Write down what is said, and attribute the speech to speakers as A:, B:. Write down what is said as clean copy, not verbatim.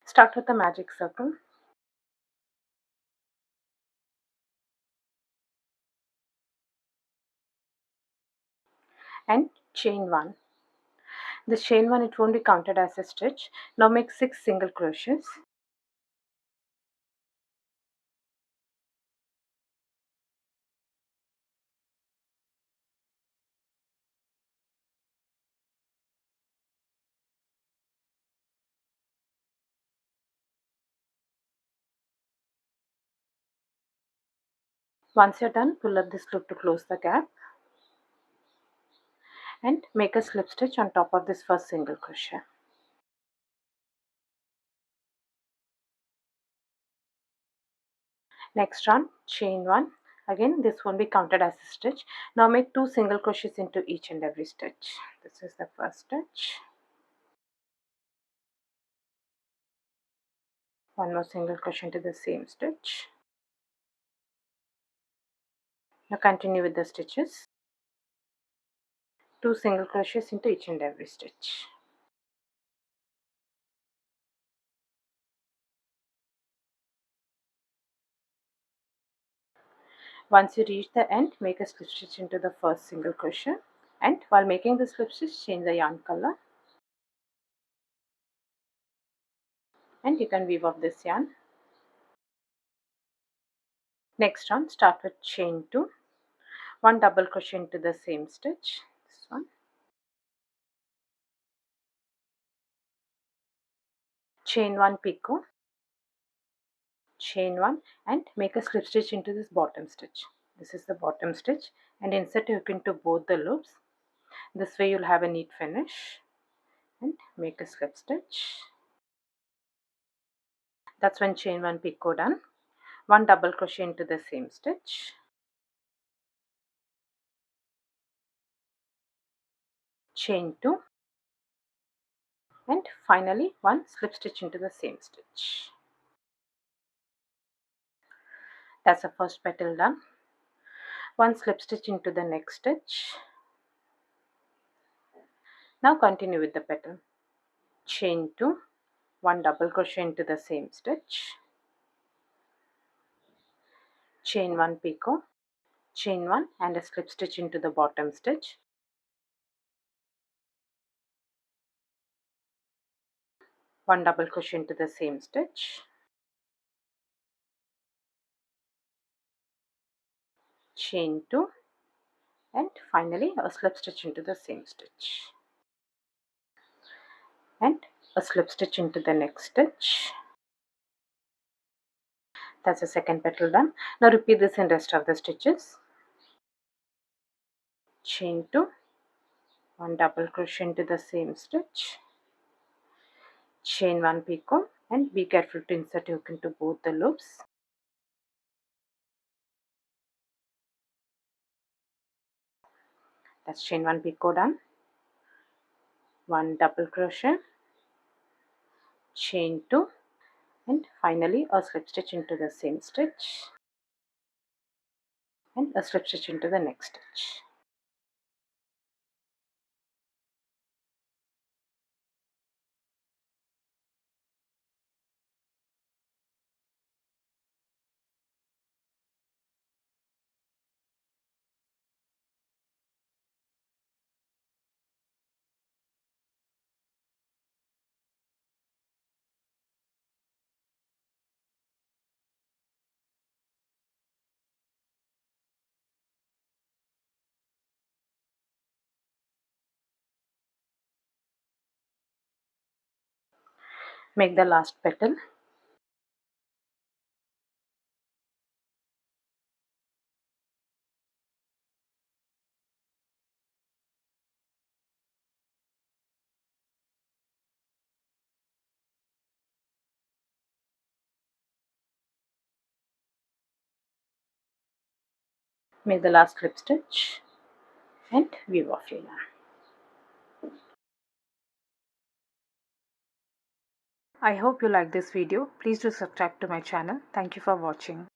A: Start with a magic circle and chain 1. This chain 1, it won't be counted as a stitch. Now make 6 single crochets. Once you're done, pull up this loop to close the gap and make a slip stitch on top of this first single crochet. Next run, chain 1. Again, this won't be counted as a stitch. Now make 2 single crochets into each and every stitch. This is the first stitch. One more single crochet into the same stitch. Now continue with the stitches. 2 single crochets into each and every stitch. Once you reach the end, make a slip stitch into the first single crochet, and while making the slip stitch, change the yarn color, and you can weave off this yarn. Next one, start with chain 2, 1 double crochet into the same stitch, this one, chain 1 picot, chain 1, and make a slip stitch into this bottom stitch. This is the bottom stitch, and insert a hook into both the loops. This way you'll have a neat finish, and make a slip stitch. That's when chain 1 picot done. 1 double crochet into the same stitch, chain 2, and finally 1 slip stitch into the same stitch. That's the first petal done. 1 slip stitch into the next stitch. Now continue with the petal. Chain 2, 1 double crochet into the same stitch, chain 1 picot, chain 1 and a slip stitch into the bottom stitch, 1 double crochet into the same stitch, chain 2, and finally a slip stitch into the same stitch, and a slip stitch into the next stitch. That's the second petal done. Now repeat this in rest of the stitches. Chain 2, 1 double crochet into the same stitch, chain 1 picot, and be careful to insert hook into both the loops. That's chain 1 picot done. 1 double crochet, chain 2, and finally a slip stitch into the same stitch, and a slip stitch into the next stitch. Make the last petal. Make the last slip stitch and weave off your yarn. I hope you like this video. Please do subscribe to my channel. Thank you for watching.